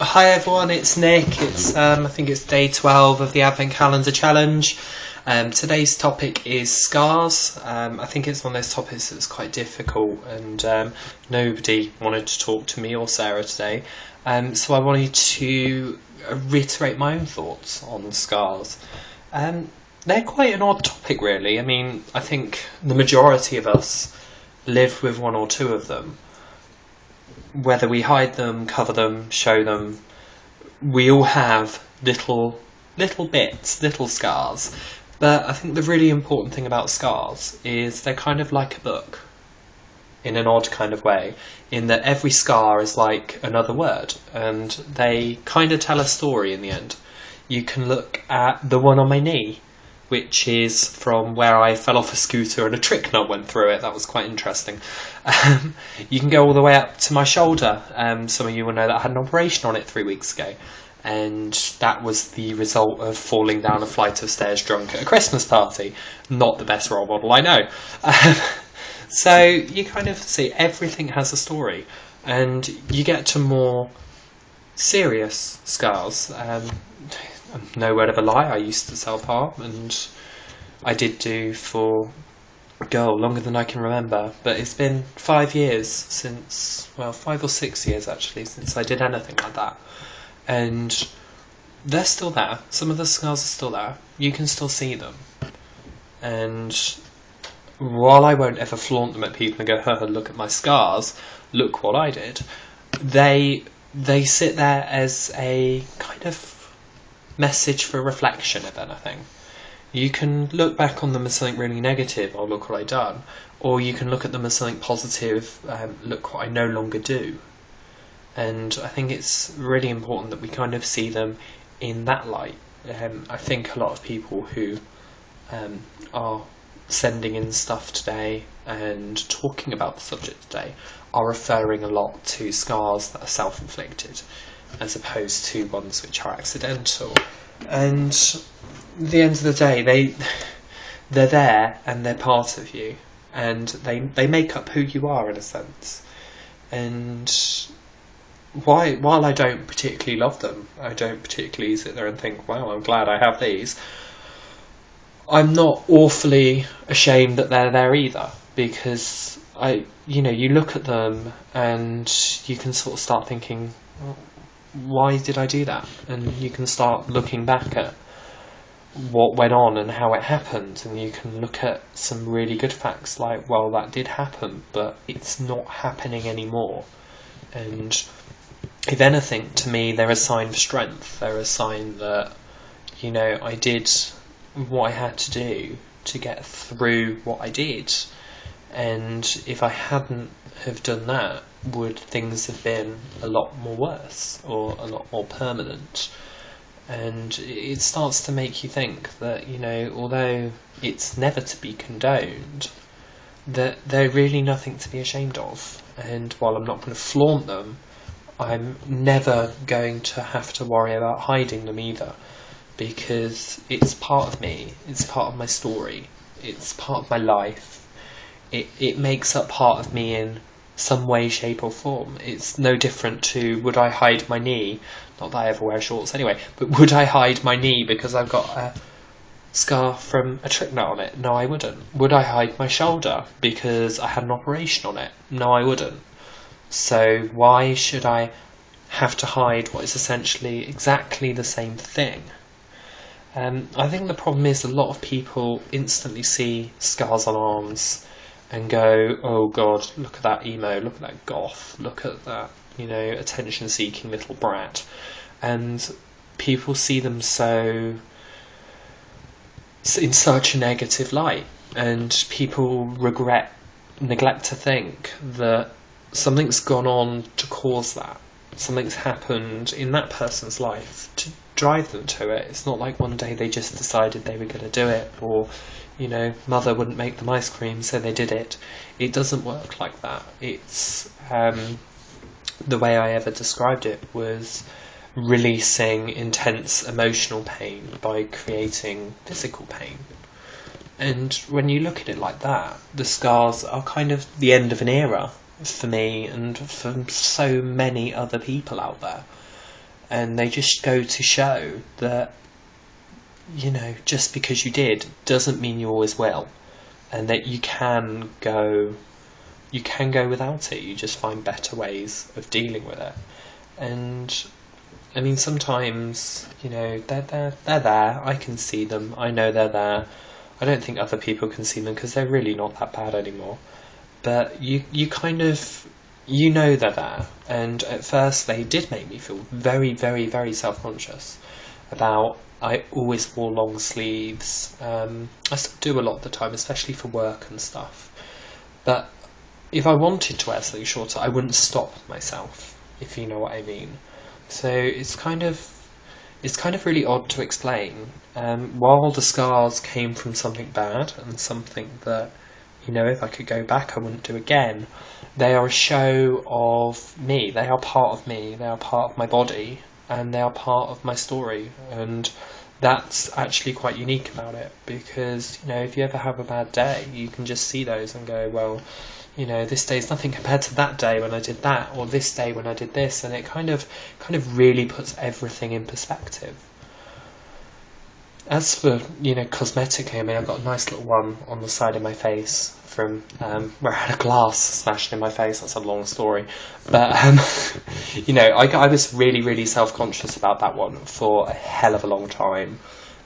Hi everyone, it's Nick. I think it's day 12 of the Advent Calendar Challenge. Today's topic is scars. I think it's one of those topics that's quite difficult, and nobody wanted to talk to me or Sarah today. So I wanted to reiterate my own thoughts on scars. They're quite an odd topic, really. I mean, I think the majority of us live with one or two of them. Whether we hide them, cover them, show them, we all have little bits, little scars. But I think the really important thing about scars is they're kind of like a book, in an odd kind of way, in that every scar is like another word, and they kind of tell a story in the end. You can look at the one on my knee, which is from where I fell off a scooter and a trick knot went through it. That was quite interesting. You can go all the way up to my shoulder. Some of you will know that I had an operation on it 3 weeks ago, and that was the result of falling down a flight of stairs drunk at a Christmas party. Not the best role model, I know. So you kind of see everything has a story, and you get to more serious scars. No word of a lie, I used to self-harm, and I did do for longer than I can remember, but it's been 5 years since, 5 or 6 years actually, since I did anything like that, and they're still there. Some of the scars are still there. You can still see them, and while I won't ever flaunt them at people and go, "Haha, look at my scars, look what I did," they sit there as a kind of message for reflection, if anything. You can look back on them as something really negative, "Oh, look what I done," or you can look at them as something positive, "Look what I no longer do." And I think it's really important that we kind of see them in that light. I think a lot of people who are sending in stuff today and talking about the subject today are referring a lot to scars that are self-inflicted, as opposed to ones which are accidental. And at the end of the day, they're there and they're part of you, and they make up who you are in a sense. And while I don't particularly love them, I don't particularly sit there and think, "Wow, I'm glad I have these," I'm not awfully ashamed that they're there either, because you look at them and you can sort of start thinking, well, why did I do that? And you can start looking back at what went on and how it happened, and you can look at some really good facts like, well, that did happen, but it's not happening anymore. And if anything, to me, they're a sign of strength. They're a sign that, I did what I had to do to get through what I did, and if I hadn't have done that, would things have been a lot more worse or a lot more permanent? And it starts to make you think that, although it's never to be condoned, that they're really nothing to be ashamed of. And while I'm not going to flaunt them, I'm never going to have to worry about hiding them either, because it's part of me, it's part of my story, it's part of my life. It makes up part of me in some way, shape or form. It's no different to, would I hide my knee? Not that I ever wear shorts anyway, but would I hide my knee because I've got a scar from a trick knot on it? No, I wouldn't. Would I hide my shoulder because I had an operation on it? No, I wouldn't. So why should I have to hide what is essentially exactly the same thing? I think the problem is a lot of people instantly see scars on arms and go, "Oh God, look at that emo, look at that goth, look at that, attention-seeking little brat." And people see them in such a negative light, and people neglect to think that something's gone on to cause that. Something's happened in that person's life to drive them to it. It's not like one day they just decided they were going to do it, or mother wouldn't make them ice cream so they did it. It doesn't work like that. It's the way I ever described it was releasing intense emotional pain by creating physical pain. And when you look at it like that, the scars are kind of the end of an era for me and for so many other people out there. and they just go to show that, you know, just because you did doesn't mean you always will, and that you can go without it. You just find better ways of dealing with it. And I mean, sometimes, you know, they're there. I can see them. I know they're there. I don't think other people can see them because they're really not that bad anymore. But you kind of, you know they're there. And at first they did make me feel very, very, very self-conscious about, I always wore long sleeves. I still do a lot of the time, especially for work and stuff. But if I wanted to wear something shorter, I wouldn't stop myself, if you know what I mean. So it's kind of really odd to explain. While the scars came from something bad and something that, you know, if I could go back, I wouldn't do again, they are a show of me. They are part of me. They are part of my body, and they are part of my story. And that's actually quite unique about it, because, you know, if you ever have a bad day, you can just see those and go, well, you know, this day is nothing compared to that day when I did that, or this day when I did this, and it kind of really puts everything in perspective. As for, you know, cosmetically, I mean, I've got a nice little one on the side of my face from where I had a glass smashed in my face. That's a long story, but you know, I was really, really self-conscious about that one for a hell of a long time.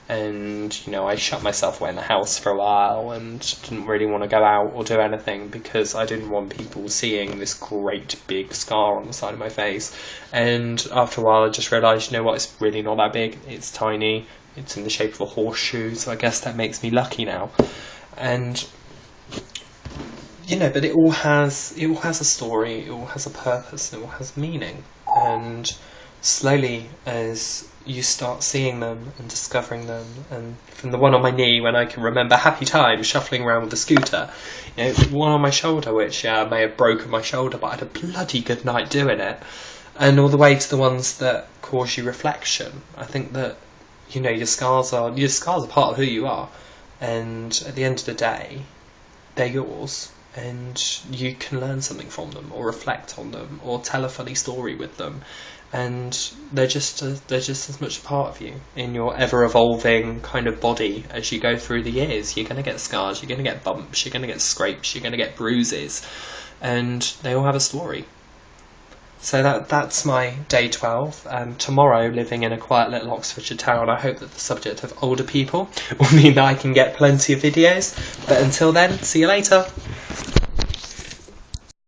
And, you know, I shut myself away in the house for a while and didn't really want to go out or do anything because I didn't want people seeing this great big scar on the side of my face. And after a while I just realised, you know what, it's really not that big. It's tiny. It's in the shape of a horseshoe, so I guess that makes me lucky now. And, you know, but it all has a story, it all has a purpose, it all has meaning. And slowly, as you start seeing them and discovering them, and from the one on my knee when I can remember happy times shuffling around with the scooter, you know, the one on my shoulder which may have broken my shoulder, but I had a bloody good night doing it, and all the way to the ones that cause you reflection. I think that, you know, your scars are part of who you are, and at the end of the day, they're yours. And you can learn something from them, or reflect on them, or tell a funny story with them, and they're just as much a part of you in your ever-evolving kind of body as you go through the years. You're going to get scars, you're going to get bumps, you're going to get scrapes, you're going to get bruises, and they all have a story. So that's my day 12. Tomorrow, living in a quiet little Oxfordshire town, I hope that the subject of older people will mean that I can get plenty of videos. But until then, see you later.